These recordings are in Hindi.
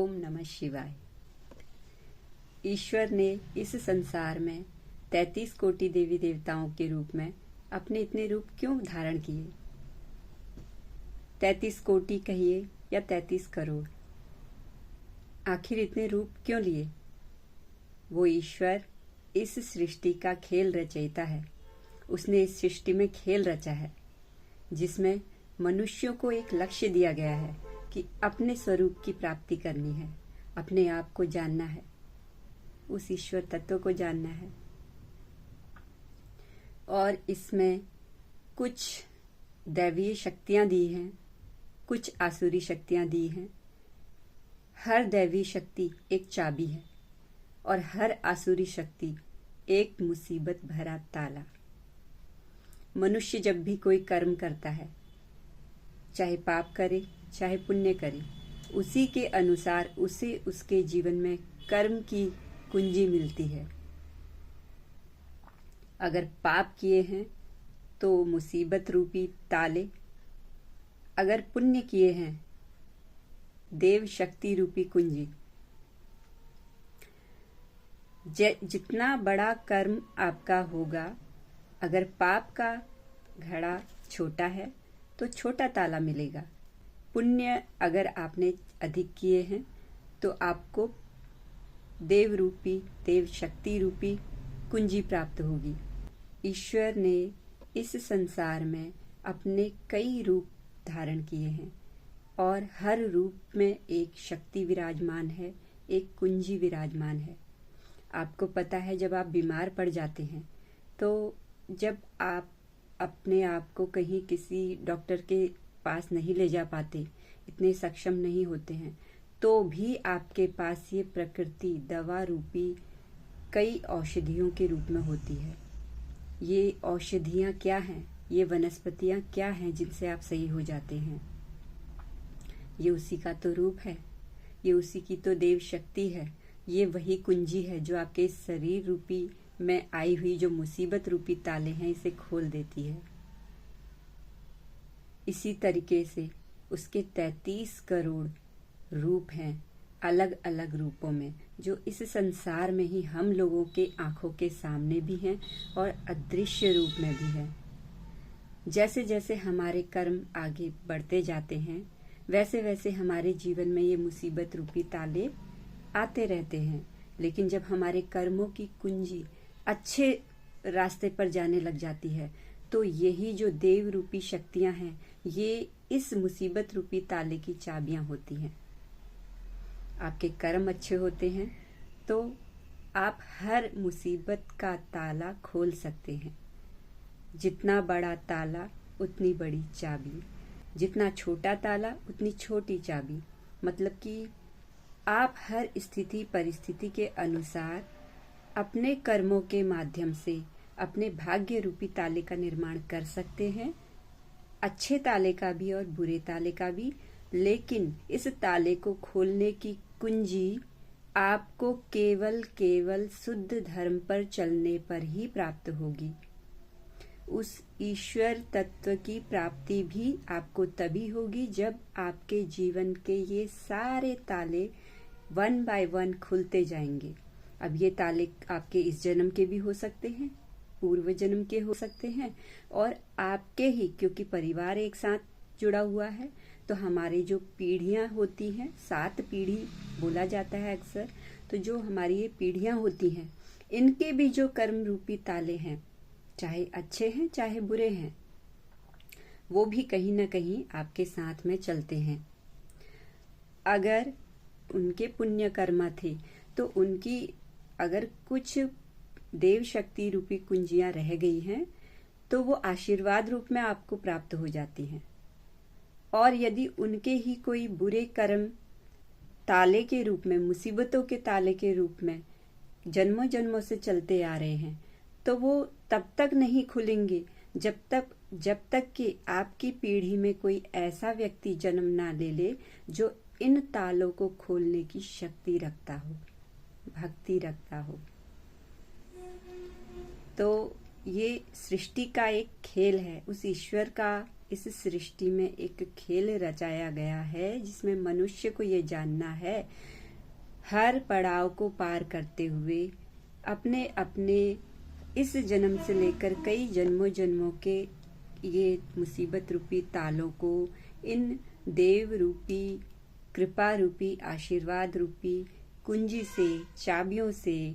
ओम नमः शिवाय। ईश्वर ने इस संसार में 33 कोटि देवी देवताओं के रूप में अपने इतने रूप क्यों धारण किए? 33 कोटि कहिए या 33 करोड़, आखिर इतने रूप क्यों लिए? वो ईश्वर इस सृष्टि का खेल रचयिता है। उसने इस सृष्टि में खेल रचा है जिसमें मनुष्यों को एक लक्ष्य दिया गया है कि अपने स्वरूप की प्राप्ति करनी है, अपने आप को जानना है, उस ईश्वर तत्व को जानना है। और इसमें कुछ दैवीय शक्तियां दी हैं, कुछ आसुरी शक्तियां दी हैं। हर दैवी शक्ति एक चाबी है और हर आसुरी शक्ति एक मुसीबत भरा ताला। मनुष्य जब भी कोई कर्म करता है, चाहे पाप करे चाहे पुण्य करे, उसी के अनुसार उसे उसके जीवन में कर्म की कुंजी मिलती है। अगर पाप किए हैं तो मुसीबत रूपी ताले, अगर पुण्य किए हैं देव शक्ति रूपी कुंजी। जितना बड़ा कर्म आपका होगा, अगर पाप का घड़ा छोटा है तो छोटा ताला मिलेगा। पुण्य अगर आपने अधिक किए हैं तो आपको देव रूपी, देव शक्ति रूपी कुंजी प्राप्त होगी। ईश्वर ने इस संसार में अपने कई रूप धारण किए हैं और हर रूप में एक शक्ति विराजमान है, एक कुंजी विराजमान है। आपको पता है, जब आप बीमार पड़ जाते हैं तो जब आप अपने आप को कहीं किसी डॉक्टर के पास नहीं ले जा पाते, इतने सक्षम नहीं होते हैं, तो भी आपके पास ये प्रकृति दवा रूपी कई औषधियों के रूप में होती है। ये औषधियाँ क्या हैं? ये वनस्पतियाँ क्या हैं जिनसे आप सही हो जाते हैं? ये उसी का तो रूप है, ये उसी की तो देव शक्ति है। ये वही कुंजी है जो आपके शरीर रूपी में आई हुई जो मुसीबत रूपी ताले हैं, इसे खोल देती है। इसी तरीके से उसके 33 करोड़ रूप हैं, अलग अलग रूपों में, जो इस संसार में ही हम लोगों के आंखों के सामने भी हैं और अदृश्य रूप में भी हैं। जैसे जैसे हमारे कर्म आगे बढ़ते जाते हैं, वैसे वैसे हमारे जीवन में ये मुसीबत रूपी ताले आते रहते हैं। लेकिन जब हमारे कर्मों की कुंजी अच्छे रास्ते पर जाने लग जाती है, तो यही जो देव रूपी शक्तियां हैं, ये इस मुसीबत रूपी ताले की चाबियां होती हैं। आपके कर्म अच्छे होते हैं तो आप हर मुसीबत का ताला खोल सकते हैं। जितना बड़ा ताला उतनी बड़ी चाबी, जितना छोटा ताला उतनी छोटी चाबी। मतलब कि आप हर स्थिति परिस्थिति के अनुसार अपने कर्मों के माध्यम से अपने भाग्य रूपी ताले का निर्माण कर सकते हैं, अच्छे ताले का भी और बुरे ताले का भी। लेकिन इस ताले को खोलने की कुंजी आपको केवल शुद्ध धर्म पर चलने पर ही प्राप्त होगी। उस ईश्वर तत्व की प्राप्ति भी आपको तभी होगी जब आपके जीवन के ये सारे ताले 1 बाय 1 खुलते जाएंगे। अब ये ताले आपके इस जन्म के भी हो सकते हैं, पूर्व जन्म के हो सकते हैं, और आपके ही, क्योंकि परिवार एक साथ जुड़ा हुआ है, तो हमारी जो पीढ़ियां होती हैं, 7 पीढ़ी बोला जाता है अक्सर, तो जो हमारी ये पीढ़ियां होती हैं, इनके भी जो कर्म रूपी ताले हैं, चाहे अच्छे हैं चाहे बुरे हैं, वो भी कहीं ना कहीं आपके साथ में चलते हैं। अगर उनके पुण्य कर्मा थे तो उनकी अगर कुछ देव शक्ति रूपी कुंजियां रह गई हैं तो वो आशीर्वाद रूप में आपको प्राप्त हो जाती हैं। और यदि उनके ही कोई बुरे कर्म ताले के रूप में, मुसीबतों के ताले के रूप में जन्मों जन्मों से चलते आ रहे हैं, तो वो तब तक नहीं खुलेंगे जब तक कि आपकी पीढ़ी में कोई ऐसा व्यक्ति जन्म ना ले ले जो इन तालों को खोलने की शक्ति रखता हो, भक्ति रखता हो। तो ये सृष्टि का एक खेल है, उस ईश्वर का इस सृष्टि में एक खेल रचाया गया है जिसमें मनुष्य को ये जानना है, हर पड़ाव को पार करते हुए अपने अपने इस जन्म से लेकर कई जन्मों जन्मों के ये मुसीबत रूपी तालों को इन देव रूपी, कृपा रूपी, आशीर्वाद रूपी कुंजी से, चाबियों से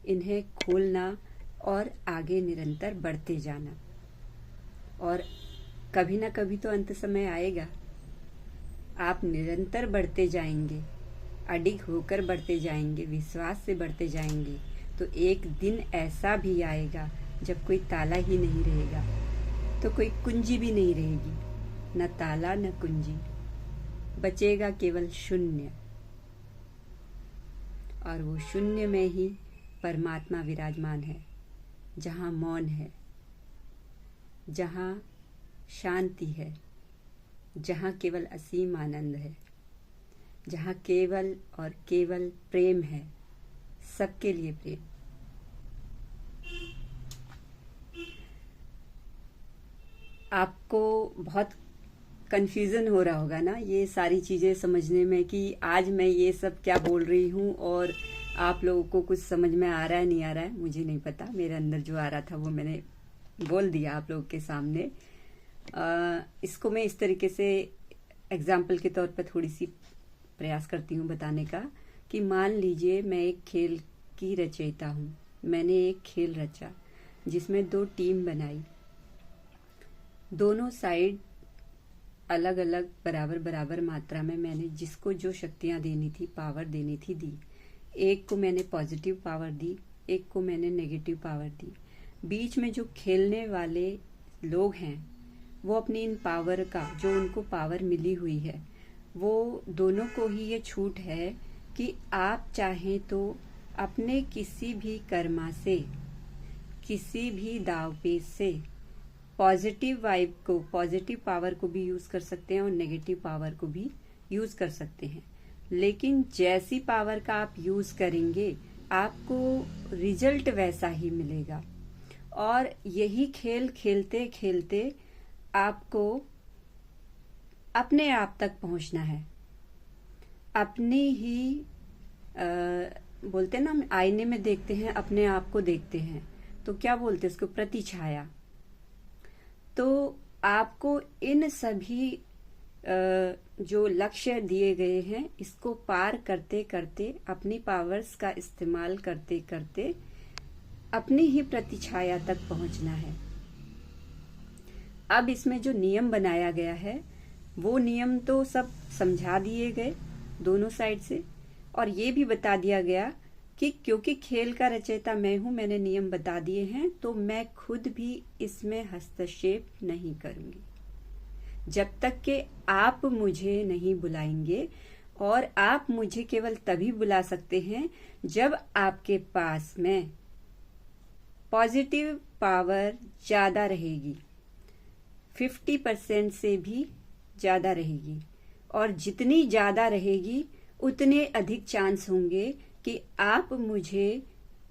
इन्हें खोलना और आगे निरंतर बढ़ते जाना। और कभी ना कभी तो अंत समय आएगा, आप निरंतर बढ़ते जाएंगे, अडिग होकर बढ़ते जाएंगे, विश्वास से बढ़ते जाएंगे, तो एक दिन ऐसा भी आएगा जब कोई ताला ही नहीं रहेगा, तो कोई कुंजी भी नहीं रहेगी, न ताला न कुंजी, बचेगा केवल शून्य। और वो शून्य में ही परमात्मा विराजमान है, जहाँ मौन है, जहाँ शांति है, जहाँ केवल असीम आनंद है, जहाँ केवल और केवल प्रेम है, सबके लिए प्रेम। आपको बहुत कंफ्यूजन हो रहा होगा ना ये सारी चीजें समझने में कि आज मैं ये सब क्या बोल रही हूँ, और आप लोगों को कुछ समझ में आ रहा है नहीं आ रहा है मुझे नहीं पता। मेरे अंदर जो आ रहा था वो मैंने बोल दिया आप लोगों के सामने। इसको मैं इस तरीके से एग्जाम्पल के तौर पर थोड़ी सी प्रयास करती हूँ बताने का कि मान लीजिए मैं एक खेल की रचयिता हूँ। मैंने एक खेल रचा जिसमें 2 टीम बनाई, दोनों साइड अलग अलग बराबर बराबर मात्रा में मैंने जिसको जो शक्तियां देनी थी, पावर देनी थी, दी। एक को मैंने पॉजिटिव पावर दी, एक को मैंने नेगेटिव पावर दी। बीच में जो खेलने वाले लोग हैं वो अपनी इन पावर का, जो उनको पावर मिली हुई है, वो दोनों को ही ये छूट है कि आप चाहें तो अपने किसी भी कर्मा से, किसी भी दावपेच से पॉजिटिव वाइब को, पॉजिटिव पावर को भी यूज कर सकते हैं और नेगेटिव पावर को भी यूज कर सकते हैं। लेकिन जैसी पावर का आप यूज करेंगे आपको रिजल्ट वैसा ही मिलेगा। और यही खेल खेलते खेलते आपको अपने आप तक पहुंचना है। अपनी ही बोलते हैं ना, हम आईने में देखते हैं, अपने आप को देखते हैं तो क्या बोलते हैं उसको, प्रतिछाया। तो आपको इन सभी जो लक्ष्य दिए गए हैं इसको पार करते करते, अपनी पावर्स का इस्तेमाल करते करते अपनी ही प्रतिछाया तक पहुंचना है। अब इसमें जो नियम बनाया गया है वो नियम तो सब समझा दिए गए दोनों साइड से, और ये भी बता दिया गया कि क्योंकि खेल का रचयिता मैं हूं, मैंने नियम बता दिए हैं, तो मैं खुद भी इसमें हस्तक्षेप नहीं करूंगी जब तक कि आप मुझे नहीं बुलाएंगे। और आप मुझे केवल तभी बुला सकते हैं जब आपके पास में पॉजिटिव पावर ज्यादा रहेगी, 50% से भी ज्यादा रहेगी। और जितनी ज्यादा रहेगी उतने अधिक चांस होंगे कि आप मुझे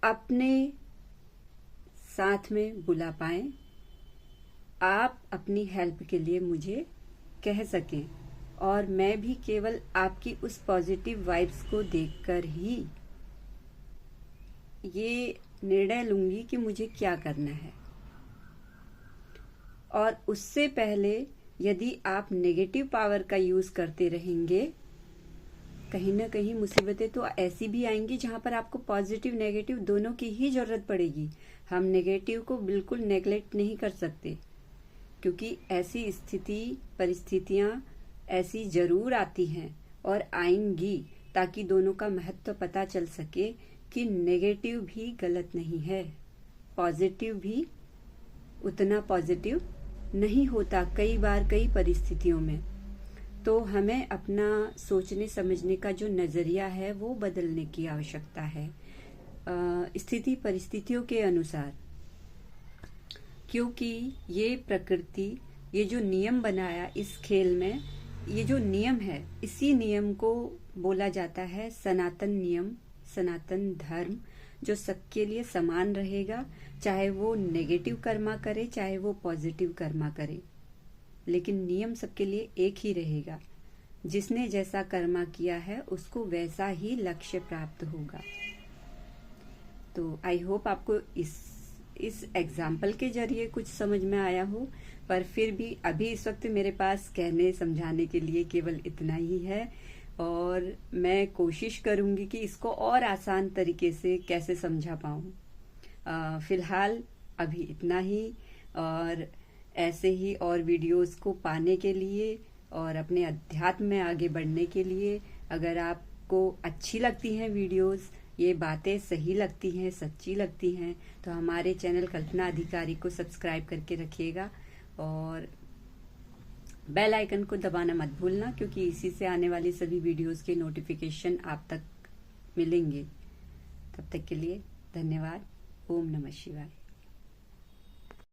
अपने साथ में बुला पाएं, आप अपनी हेल्प के लिए मुझे कह सकें, और मैं भी केवल आपकी उस पॉजिटिव वाइब्स को देखकर ही ये निर्णय लूंगी कि मुझे क्या करना है। और उससे पहले यदि आप नेगेटिव पावर का यूज करते रहेंगे, कहीं ना कहीं मुसीबतें तो ऐसी भी आएंगी जहां पर आपको पॉजिटिव नेगेटिव दोनों की ही जरूरत पड़ेगी। हम नेगेटिव को बिल्कुल नेग्लेक्ट नहीं कर सकते, क्योंकि ऐसी स्थिति, परिस्थितियां ऐसी जरूर आती हैं और आएंगी, ताकि दोनों का महत्व पता चल सके कि नेगेटिव भी गलत नहीं है, पॉजिटिव भी उतना पॉजिटिव नहीं होता कई बार, कई परिस्थितियों में। तो हमें अपना सोचने समझने का जो नजरिया है वो बदलने की आवश्यकता है स्थिति परिस्थितियों के अनुसार। क्योंकि ये प्रकृति, ये जो नियम बनाया इस खेल में, ये जो नियम है, इसी नियम को बोला जाता है सनातन नियम, सनातन धर्म, जो सबके लिए समान रहेगा, चाहे वो नेगेटिव कर्मा करे चाहे वो पॉजिटिव कर्मा करे। लेकिन नियम सबके लिए एक ही रहेगा। जिसने जैसा कर्मा किया है उसको वैसा ही लक्ष्य प्राप्त होगा। तो आई होप आपको इस एग्जाम्पल के जरिए कुछ समझ में आया हो, पर फिर भी अभी इस वक्त मेरे पास कहने समझाने के लिए केवल इतना ही है, और मैं कोशिश करूंगी कि इसको और आसान तरीके से कैसे समझा पाऊं। फिलहाल अभी इतना ही, और ऐसे ही और वीडियोस को पाने के लिए और अपने अध्यात्म में आगे बढ़ने के लिए, अगर आपको अच्छी लगती हैं वीडियोस, ये बातें सही लगती हैं, सच्ची लगती हैं, तो हमारे चैनल कल्पना अधिकारी को सब्सक्राइब करके रखिएगा और बेल आइकन को दबाना मत भूलना, क्योंकि इसी से आने वाली सभी वीडियोस के नोटिफिकेशन आप तक मिलेंगे। तब तक के लिए धन्यवाद। ओम नमः शिवाय।